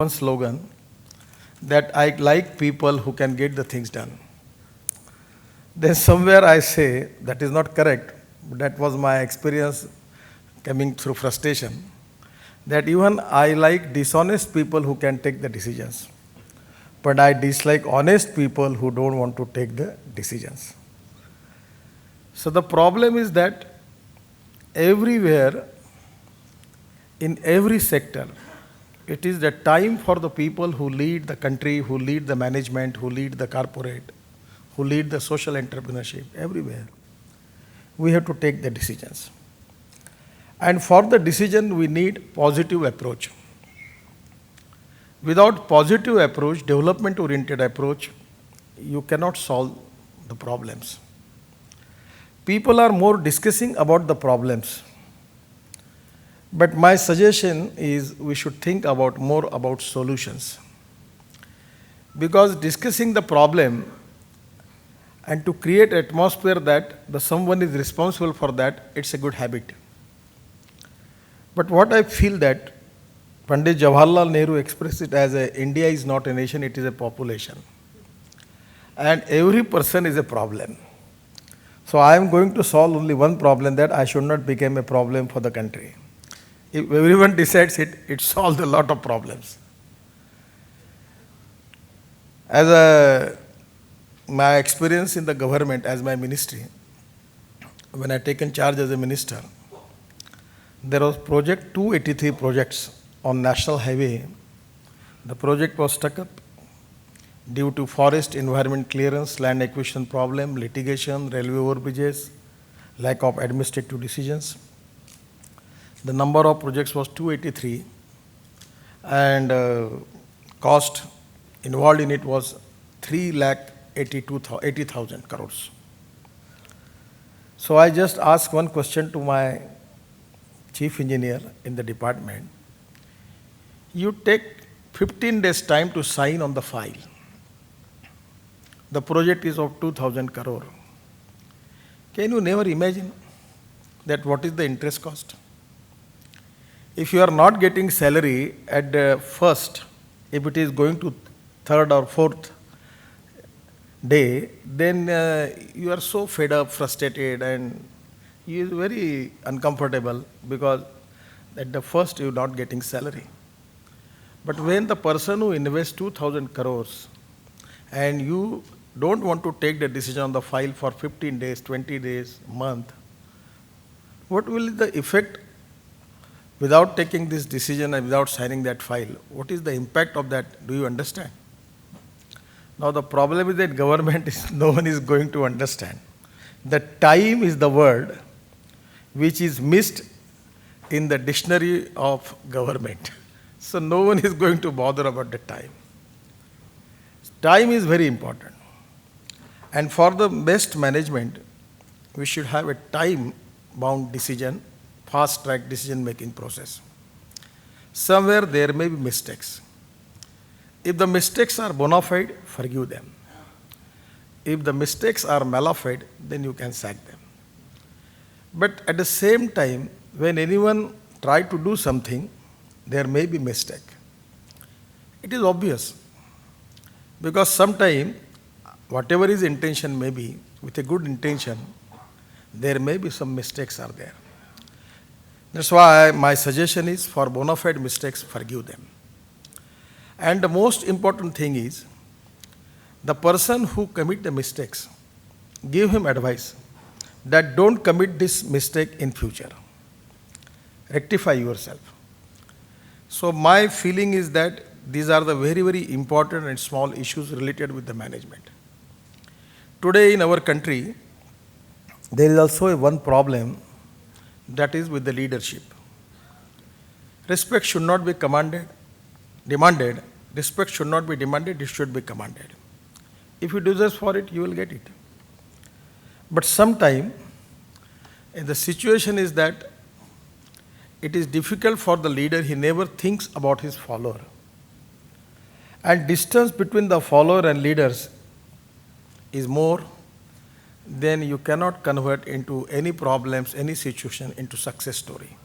one slogan that I like people who can get the things done. Then somewhere I say that is not correct, but that was my experience coming through frustration. That even I like dishonest people who can take the decisions, but I dislike honest people who don't want to take the decisions. So the problem is that everywhere, in every sector, it is the time for the people who lead the country, who lead the management, who lead the corporate, who lead the social entrepreneurship, everywhere. We have to take the decisions. And for the decision, we need positive approach. Without positive approach, development-oriented approach, you cannot solve the problems. People are more discussing about the problems. But my suggestion is we should think about more about solutions. Because discussing the problem and to create atmosphere that the someone is responsible for that, it's a good habit. But what I feel that Pandit Jawaharlal Nehru expressed it as India is not a nation, it is a population. And every person is a problem. So I am going to solve only one problem, that I should not become a problem for the country. If everyone decides it, it solves a lot of problems. My experience in the government as my ministry, when I taken charge as a minister, there was project 283 projects on national highway. The project was stuck up due to forest environment clearance, land acquisition problem, litigation, railway overbridges, lack of administrative decisions. The number of projects was 283 and cost involved in it was 3,80,000 crores. So I just asked one question to my chief engineer in the department. You take 15 days time to sign on the file. The project is of 2,000 crore. Can you never imagine that what is the interest cost? If you are not getting salary at the first, if it is going to third or fourth day, then you are so fed up, frustrated, and you is very uncomfortable because at the first you are not getting salary. But when the person who invests 2,000 crores and you don't want to take the decision on the file for 15 days, 20 days, month, what will be the effect without taking this decision and without signing that file? What is the impact of that? Do you understand? Now the problem is that government is no one is going to understand. The time is the word which is missed in the dictionary of government. So no one is going to bother about the time. Time is very important. And for the best management, we should have a time-bound decision, fast-track decision-making process. Somewhere there may be mistakes. If the mistakes are bona fide, forgive them. If the mistakes are mala fide, then you can sack them. But at the same time, when anyone tries to do something, there may be mistake. It is obvious. Because sometimes, whatever his intention may be, with a good intention, there may be some mistakes are there. That's why my suggestion is for bona fide mistakes, forgive them. And the most important thing is, the person who commit the mistakes, give him advice that don't commit this mistake in future. Rectify yourself. So my feeling is that these are the very, very important and small issues related with the management. Today in our country, there is also one problem, that is with the leadership. Respect should not be demanded. Respect should not be demanded, it should be commanded. If you deserve for it, you will get it. But sometimes, the situation is that it is difficult for the leader, he never thinks about his follower. And distance between the follower and leaders is more, then you cannot convert into any problems, any situation into success story.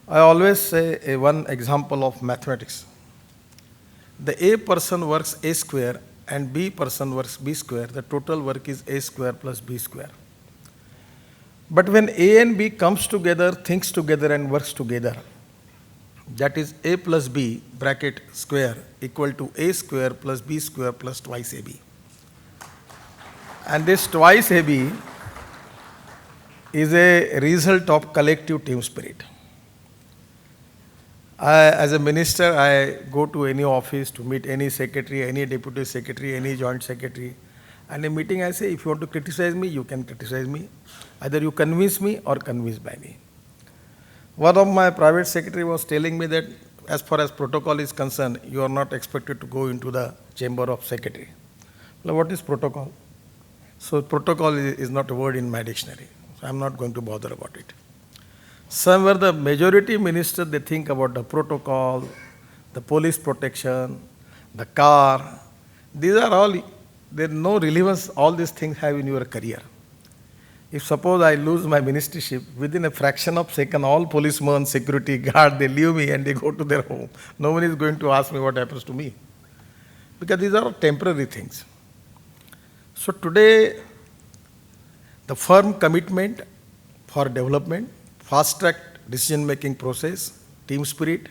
I always say one example of mathematics. the A person works A square and B person works B square, the total work is A square plus B square. But when A and B comes together, thinks together and works together, that is A plus B bracket square equal to A square plus B square plus twice AB. And this twice AB is a result of collective team spirit. As a minister, I go to any office to meet any secretary, any deputy secretary, any joint secretary. And in a meeting I say, if you want to criticize me, you can criticize me. Either you convince me or convinced by me. One of my private secretary was telling me that as far as protocol is concerned, you are not expected to go into the chamber of secretary. Well, what is protocol? So protocol is not a word in my dictionary. So I'm not going to bother about it. Somewhere the majority ministers, they think about the protocol, the police protection, the car. These are all, there's no relevance all these things have in your career. If suppose I lose my ministership, within a fraction of a second, all policemen, security guard, they leave me and they go to their home. No one is going to ask me what happens to me. Because these are temporary things. So today, the firm commitment for development, fast-track decision-making process, team spirit,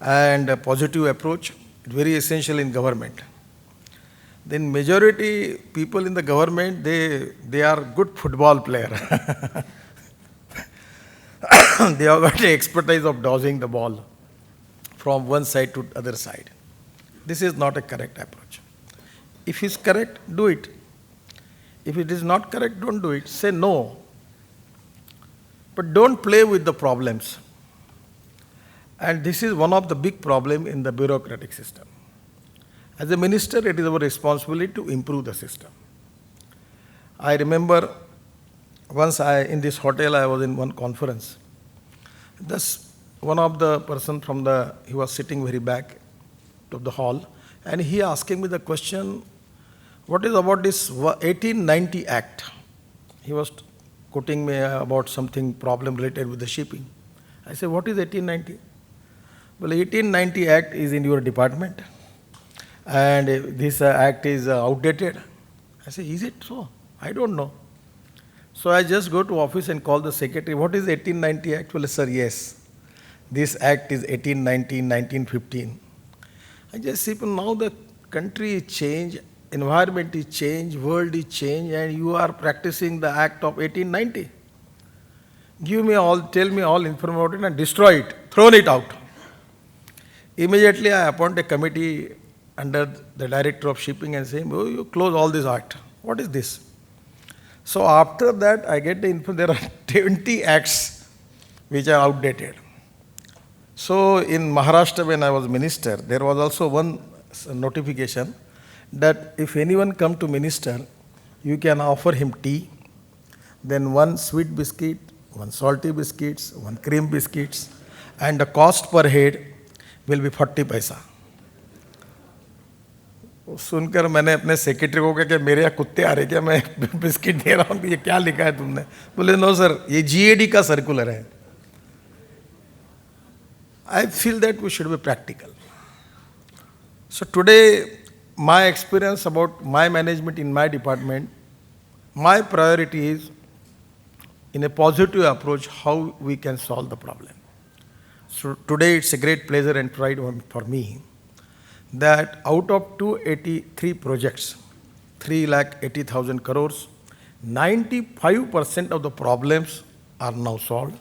and a positive approach, very essential in government. Then majority people in the government, they are good football player. They have got the expertise of dodging the ball from one side to other side. This is not a correct approach. If it's correct, do it. If it is not correct, don't do it. Say no. But don't play with the problems. And this is one of the big problems in the bureaucratic system. As a minister, it is our responsibility to improve the system. I remember once in this hotel, I was in one conference. Thus, one of the person he was sitting very back of the hall, and he asking me the question, what is about this 1890 Act? He was quoting me about something problem related with the shipping. I said, what is 1890? Well, 1890 Act is in your department, and this act is outdated. I say, is it so? I don't know. So I just go to office and call the secretary, what is 1890 Act? Well, sir, yes, this act is 1819, 1915. I just see, now the country is changed, environment is changed, world is changed, and you are practicing the act of 1890. Tell me all information about it and destroy it, throw it out. Immediately I appoint a committee under the director of shipping and say, oh, you close all this act. What is this? So after that, I get the info, there are 20 acts which are outdated. So in Maharashtra, when I was minister, there was also one notification that if anyone come to minister, you can offer him tea, then one sweet biscuit, one salty biscuits, one cream biscuits, and the cost per head will be 40 paisa. सुनकर मैंने अपने secretary को कहा कि मेरे यहाँ कुत्ते आ रहे क्या, मैं बिस्किट दे रहा हूँ, ये क्या लिखा है तुमने? बोले नो सर, ये GAD का सर्कुलर है. I feel that we should be practical. So today, my experience about my management in my department, my priority is in a positive approach how we can solve the problem. So today it's a great pleasure and pride for me that out of 283 projects, 3,80,000 crores, 95% of the problems are now solved.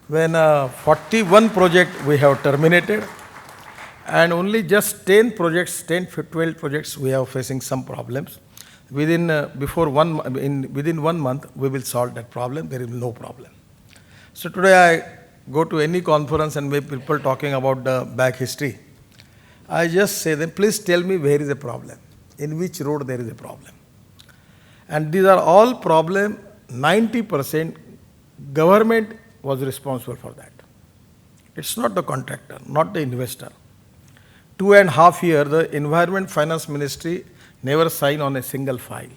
When 41 projects we have terminated, and only just 10 projects, 12 projects we are facing some problems. Within 1 month we will solve that problem. There is no problem. So today I go to any conference and maybe people talking about the back history. I just say them, please tell me where is the problem, in which road there is a problem. And these are all problems, 90% government was responsible for that. It's not the contractor, not the investor. 2.5 years, the Environment Finance Ministry never signed on a single file.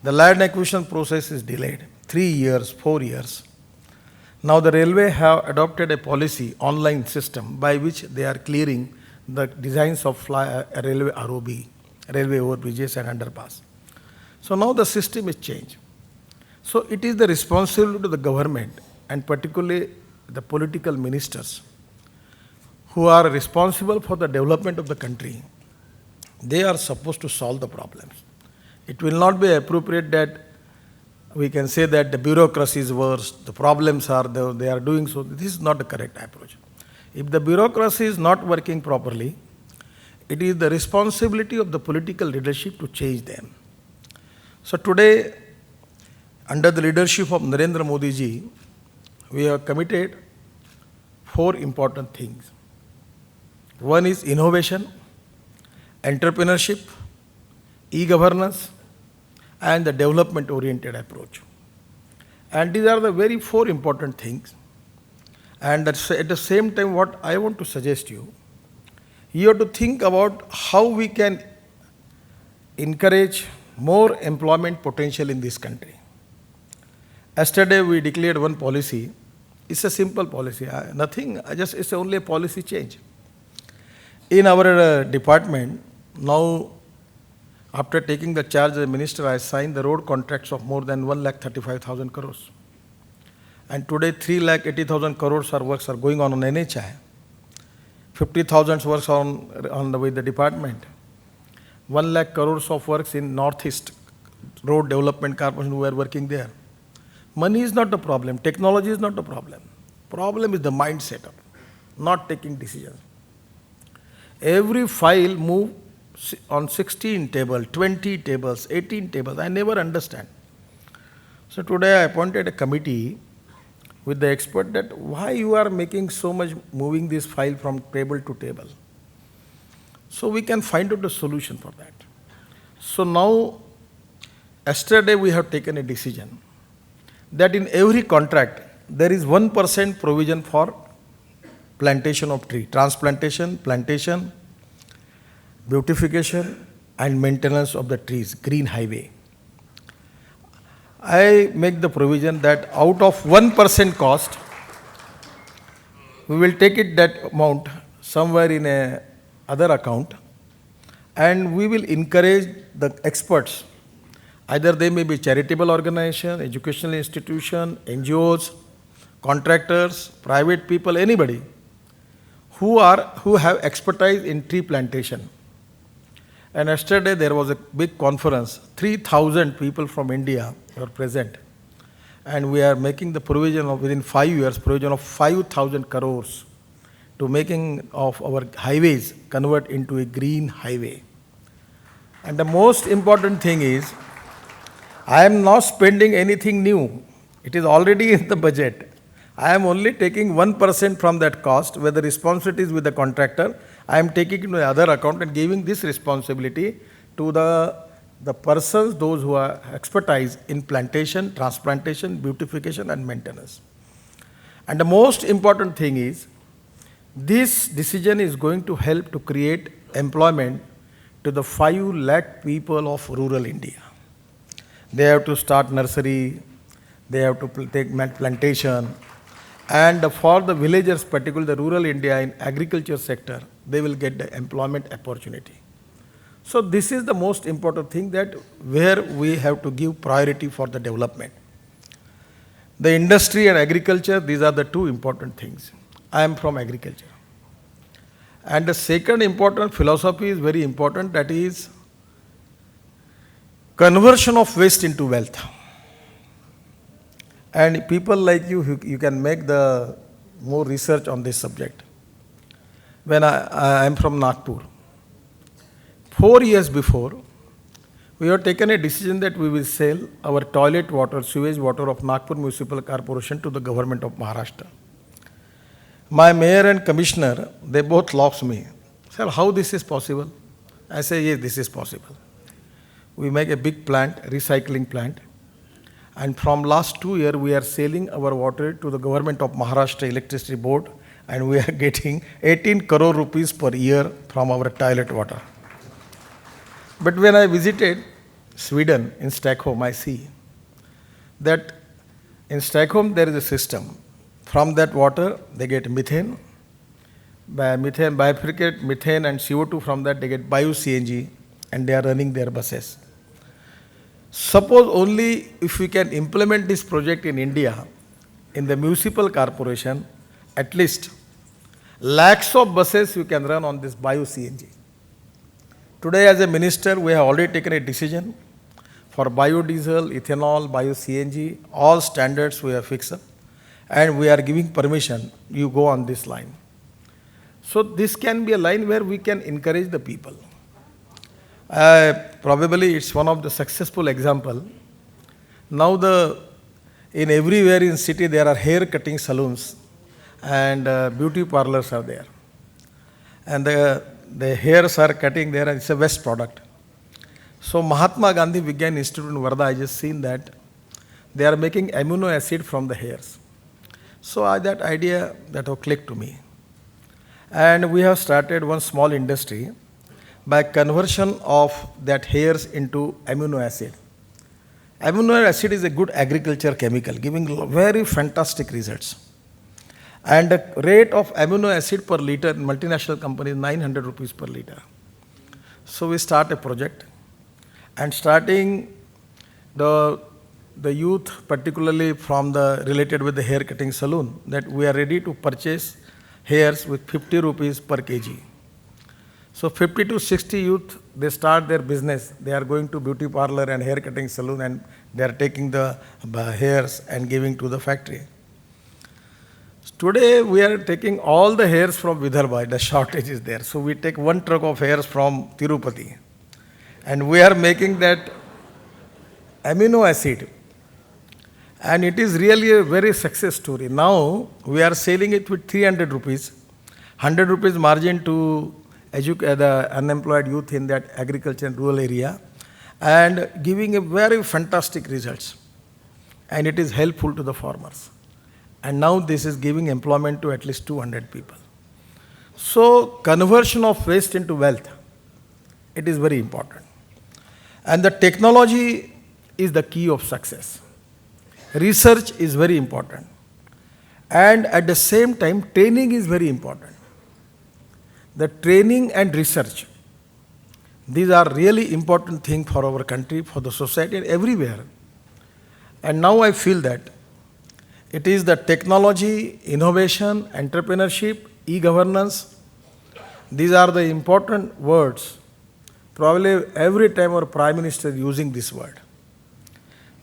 The land acquisition process is delayed, 3 years, 4 years. Now the railway have adopted a policy, online system, by which they are clearing the designs of railway ROB, railway overbridges and underpass. So now the system is changed. So it is the responsibility of the government and particularly the political ministers who are responsible for the development of the country. They are supposed to solve the problems. It will not be appropriate that we can say that the bureaucracy is worse, the problems are there, they are doing so. This is not the correct approach. If the bureaucracy is not working properly, it is the responsibility of the political leadership to change them. So today, under the leadership of Narendra Modi ji, we have committed 4 important things. One is innovation, entrepreneurship, e-governance, and the development-oriented approach. And these are the very 4 important things. And at the same time, what I want to suggest you have to think about how we can encourage more employment potential in this country. Yesterday, we declared one policy. It's a simple policy. It's only a policy change. In our department, now, after taking the charge as a minister, I signed the road contracts of more than 1,35,000 crores. And today, 3,80,000 crores works are going on NHI. 50,000 works with the department. 1 lakh crores of works in Northeast Road Development Corporation who are working there. Money is not the problem. Technology is not the problem. Problem is the mindset of not taking decisions. Every file move on 16 tables, 20 tables, 18 tables. I never understand. So today I appointed a committee with the expert that why you are making so much moving this file from table to table. So we can find out the solution for that. So now, yesterday we have taken a decision that in every contract there is 1% provision for plantation of tree, transplantation, plantation, beautification and maintenance of the trees, green highway. I make the provision that out of 1% cost, we will take it that amount somewhere in a other account and we will encourage the experts. Either they may be charitable organization, educational institution, NGOs, contractors, private people, anybody who have expertise in tree plantation. And yesterday there was a big conference, 3,000 people from India were present. And we are making the provision of within 5 years, provision of 5,000 crores to making of our highways convert into a green highway. And the most important thing is, I am not spending anything new. It is already in the budget. I am only taking 1% from that cost, where the responsibility is with the contractor. I am taking it to the other account and giving this responsibility to the persons, those who are expertise in plantation, transplantation, beautification and maintenance. And the most important thing is, this decision is going to help to create employment to the 5 lakh people of rural India. They have to start nursery, they have to take plantation, and for the villagers, particularly the rural India in agriculture sector, they will get the employment opportunity. So this is the most important thing, that where we have to give priority for the development. The industry and agriculture, these are the 2 important things. I am from agriculture. And the second important philosophy is very important, that is conversion of waste into wealth. And people like you can make the more research on this subject. When I am from Nagpur, 4 years before, we have taken a decision that we will sell our toilet water, sewage water of Nagpur Municipal Corporation to the government of Maharashtra. My mayor and commissioner, they both lost me. Sir, how this is possible? I say, yes, this is possible. We make a big plant, recycling plant. And from last 2 years, we are selling our water to the government of Maharashtra Electricity Board, and we are getting 18 crore rupees per year from our toilet water. But when I visited Sweden in Stockholm, I see that in Stockholm there is a system. From that water, they get methane, bifurcate methane and CO2 from that, they get bio-CNG and they are running their buses. Suppose only if we can implement this project in India, in the municipal corporation, at least lakhs of buses you can run on this bio-CNG. Today as a minister, we have already taken a decision for biodiesel, ethanol, bio-CNG, all standards we have fixed up, and we are giving permission, you go on this line. So this can be a line where we can encourage the people. Probably it's one of the successful example. Now in everywhere in city there are hair cutting salons and beauty parlors are there. And the hairs are cutting there and it's a waste product. So Mahatma Gandhi Vigyan Institute in Varda, I just seen that they are making amino acid from the hairs. So that idea that clicked to me. And we have started one small industry by conversion of that hairs into amino acid. Amino acid is a good agriculture chemical, giving very fantastic results. And the rate of amino acid per liter in multinational company is 900 rupees per liter. So we start a project, and starting the youth, particularly from the related with the hair cutting salon, that we are ready to purchase hairs with 50 rupees per kg. So 50 to 60 youth, they start their business. They are going to beauty parlor and hair cutting salon and they are taking the hairs and giving to the factory. Today we are taking all the hairs from Vidarbha, the shortage is there. So we take one truck of hairs from Tirupati and we are making that amino acid. And it is really a very success story. Now we are selling it with 300 rupees, 100 rupees margin to the unemployed youth in that agriculture and rural area, and giving a very fantastic results. And it is helpful to the farmers. And now this is giving employment to at least 200 people. So conversion of waste into wealth, it is very important. And the technology is the key of success. Research is very important. And at the same time, training is very important. The training and research, these are really important things for our country, for the society, and everywhere. And now I feel that it is the technology, innovation, entrepreneurship, e-governance. These are the important words. Probably every time our Prime Minister is using this word.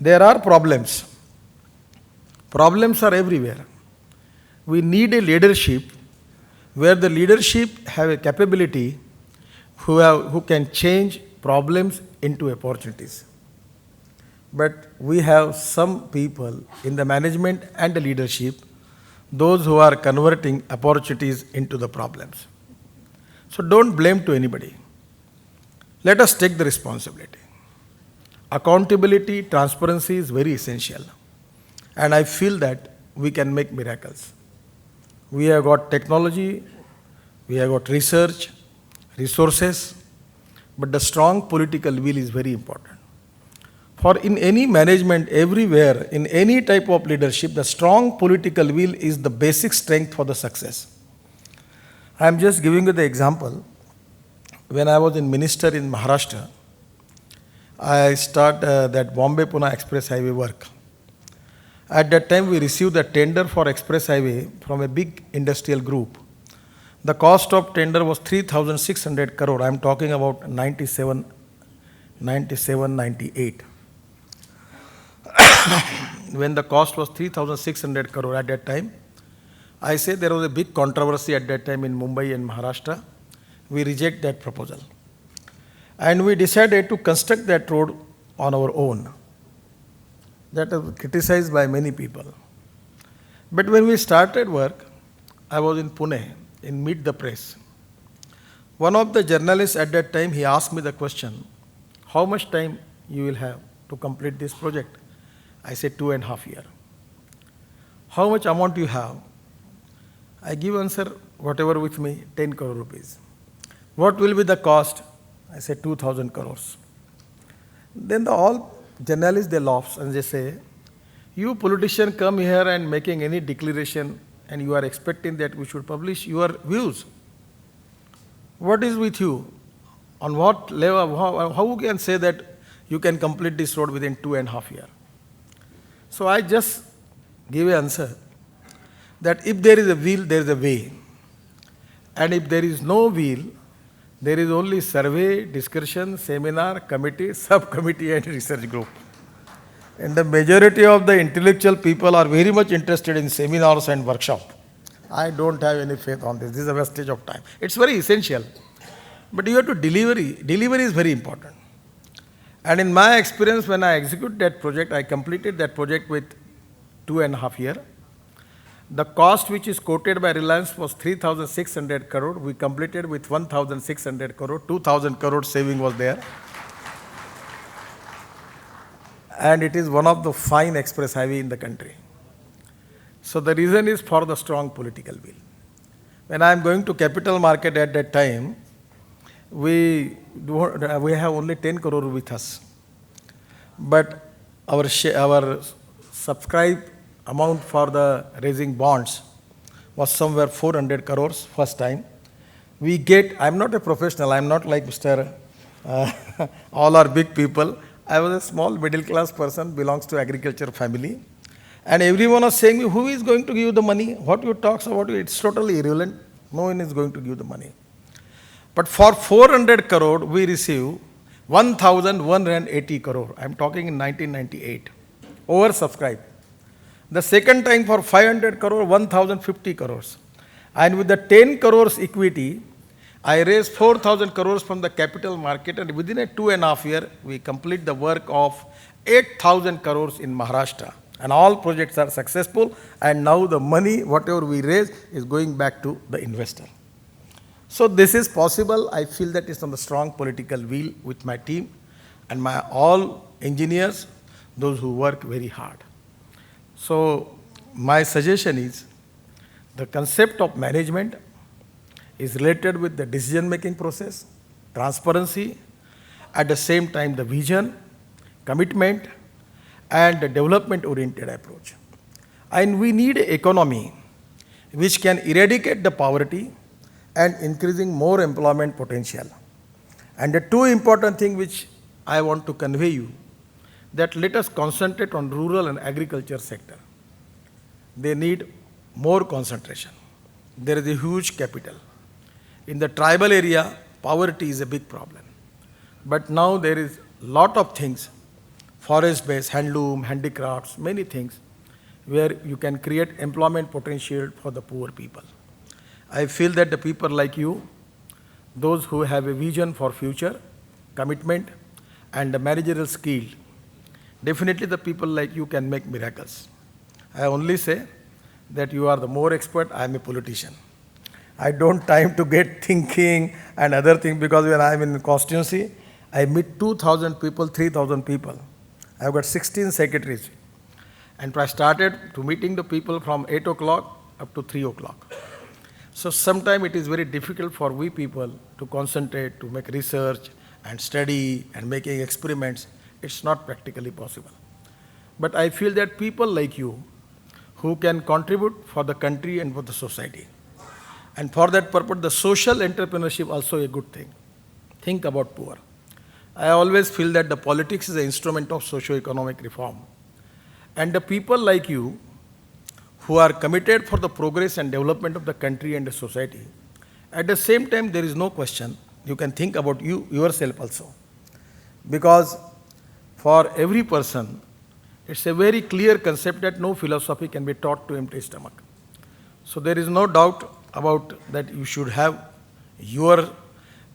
There are problems. Problems are everywhere. We need a leadership where the leadership have a capability who can change problems into opportunities. But we have some people in the management and the leadership, those who are converting opportunities into the problems. So don't blame to anybody. Let us take the responsibility. Accountability, transparency is very essential. And I feel that we can make miracles. We have got technology, we have got research, resources, but the strong political will is very important. For in any management, everywhere, in any type of leadership, the strong political will is the basic strength for the success. I am just giving you the example. When I was in minister in Maharashtra, I started that Bombay-Pune Express Highway work. At that time, we received the tender for Express Highway from a big industrial group. The cost of tender was 3,600 crore. I am talking about 97, 98. When the cost was 3,600 crore at that time, I say there was a big controversy at that time in Mumbai and Maharashtra. We reject that proposal. And we decided to construct that road on our own. That was criticized by many people. But when we started work, I was in Pune, in Meet the Press. One of the journalists at that time, he asked me the question, how much time you will have to complete this project? I said 2.5 years. How much amount you have? I give answer, whatever with me, 10 crore rupees. What will be the cost? I said 2,000 crores. Then all journalists, they laugh and they say, you politician come here and making any declaration and you are expecting that we should publish your views. What is with you? On what level, how you can say that you can complete this road within 2.5 years? So I just give an answer that if there is a will, there is a way. And if there is no will, there is only survey, discussion, seminar, committee, subcommittee and research group. And the majority of the intellectual people are very much interested in seminars and workshops. I don't have any faith on this. This is a wastage of time. It's very essential. But you have to delivery. Delivery is very important. And in my experience, when I execute that project, I completed that project with 2.5 years. The cost which is quoted by Reliance was 3,600 crore. We completed with 1,600 crore. 2,000 crore saving was there. And it is one of the fine express highway in the country. So the reason is for the strong political will. When I am going to capital market at that time, we have only 10 crore with us. But our subscribe amount for the raising bonds was somewhere 400 crores first time. We get, I'm not a professional, I'm not like Mr. All are big people. I was a small middle class person, belongs to agriculture family. And everyone was saying, who is going to give you the money? What you talk about, it's totally irrelevant. No one is going to give the money. But for 400 crore, we receive 1,180 crore. I'm talking in 1998. Oversubscribed. The second time for 500 crore, 1,050 crores. And with the 10 crores equity, I raised 4,000 crores from the capital market, and within a 2.5 years, we complete the work of 8,000 crores in Maharashtra. And all projects are successful, and now the money, whatever we raise, is going back to the investor. So this is possible. I feel that it's on the strong political will with my team and my all engineers, those who work very hard. So my suggestion is the concept of management is related with the decision-making process, transparency, at the same time the vision, commitment, and the development-oriented approach. And we need an economy which can eradicate the poverty and increasing more employment potential. And the two important things which I want to convey you, that let us concentrate on rural and agriculture sector. They need more concentration. There is a huge capital. In the tribal area, poverty is a big problem. But now there is a lot of things, forest-based, handloom, handicrafts, many things, where you can create employment potential for the poor people. I feel that the people like you, those who have a vision for future, commitment, and the managerial skill, definitely the people like you can make miracles. I only say that you are the more expert, I am a politician. I don't time to get thinking and other things, because when I am in constituency, I meet 2,000 people, 3,000 people. I have got 16 secretaries. And I started to meeting the people from 8 o'clock up to 3 o'clock. So sometimes it is very difficult for we people to concentrate, to make research and study and making experiments. It's not practically possible. But I feel that people like you who can contribute for the country and for the society. And for that purpose, the social entrepreneurship also a good thing. Think about poor. I always feel that the politics is an instrument of socio-economic reform. And the people like you who are committed for the progress and development of the country and the society, at the same time, there is no question, you can think about yourself also. Because for every person, it's a very clear concept that no philosophy can be taught to empty stomach. So there is no doubt about that you should have your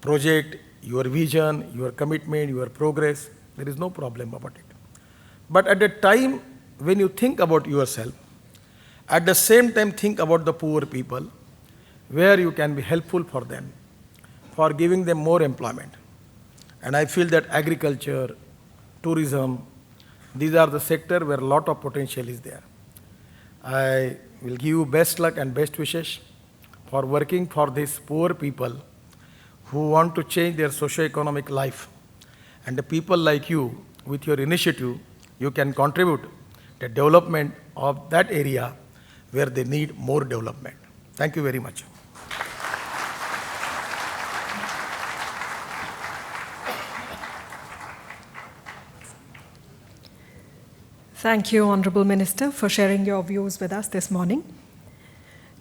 project, your vision, your commitment, your progress. There is no problem about it. But at the time when you think about yourself, at the same time think about the poor people, where you can be helpful for them, for giving them more employment. And I feel that agriculture, tourism, these are the sector where a lot of potential is there. I will give you best luck and best wishes for working for these poor people who want to change their socio-economic life. And the people like you, with your initiative, you can contribute the development of that area where they need more development. Thank you very much. Thank you, Honourable Minister, for sharing your views with us this morning.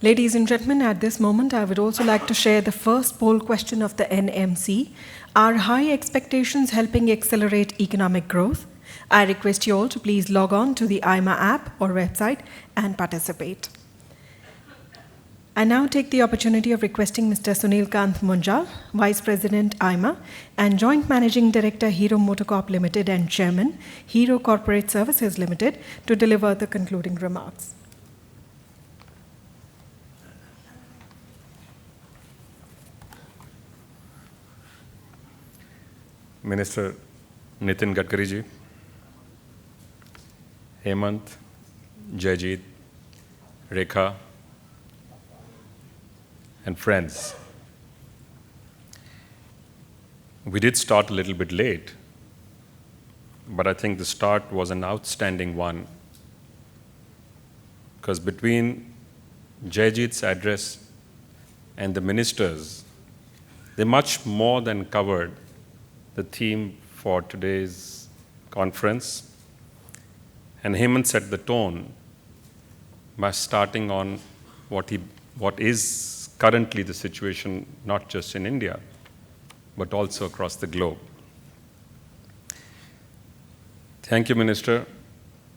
Ladies and gentlemen, at this moment, I would also like to share the first poll question of the NMC. Are high expectations helping accelerate economic growth? I request you all to please log on to the AIMA app or website and participate. I now take the opportunity of requesting Mr. Sunil Kant Munjal, Vice President AIMA and Joint Managing Director Hero MotoCorp Limited and Chairman Hero Corporate Services Limited, to deliver the concluding remarks. Minister Nitin Gadkari ji, Hemant, Jaijit, Rekha, and friends. We did start a little bit late, but I think the start was an outstanding one, because between Jaijit's address and the ministers, they much more than covered the theme for today's conference. And Hemant set the tone by starting on what is currently the situation, not just in India, but also across the globe. Thank you, Minister,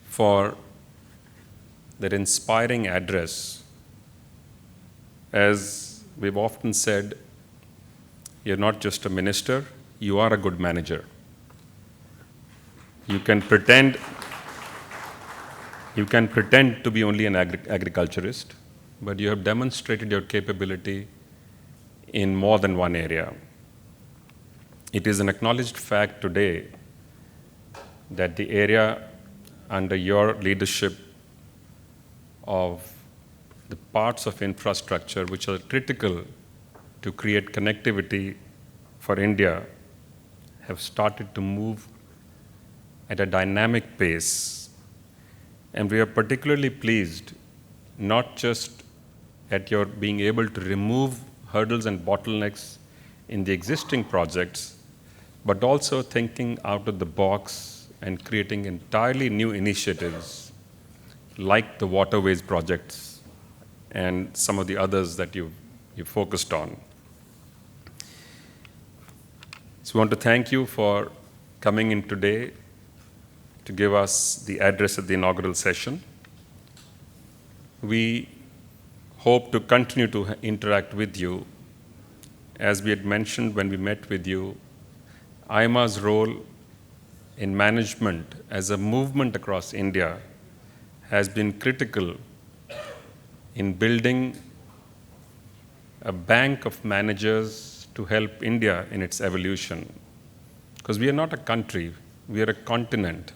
for that inspiring address. As we've often said, you're not just a minister, you are a good manager. You can pretend to be only an agriculturist, but you have demonstrated your capability in more than one area. It is an acknowledged fact today that the area under your leadership of the parts of infrastructure which are critical to create connectivity for India have started to move at a dynamic pace. And we are particularly pleased not just at your being able to remove hurdles and bottlenecks in the existing projects, but also thinking out of the box and creating entirely new initiatives like the waterways projects and some of the others that you focused on. So I want to thank you for coming in today to give us the address at the inaugural session. We hope to continue to interact with you. As we had mentioned when we met with you, AIMA's role in management as a movement across India has been critical in building a bank of managers to help India in its evolution. Because we are not a country, we are a continent.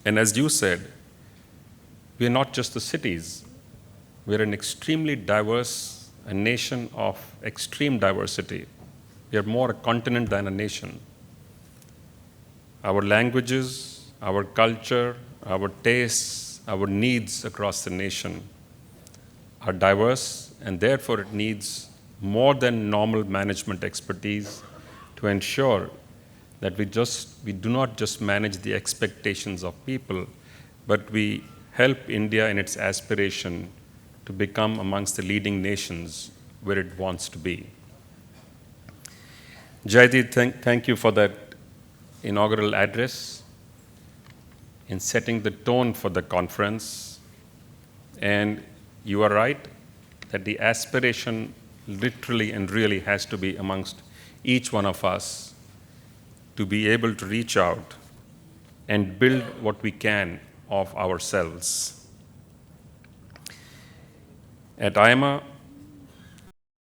And as you said, we are not just the cities. We are an extremely diverse, a nation of extreme diversity. We are more a continent than a nation. Our languages, our culture, our tastes, our needs across the nation are diverse, and therefore it needs more than normal management expertise to ensure that we do not just manage the expectations of people, but we help India in its aspiration to become amongst the leading nations where it wants to be. Jaijit, thank you for that inaugural address in setting the tone for the conference. And you are right that the aspiration literally and really has to be amongst each one of us to be able to reach out and build what we can of ourselves. At AIMA,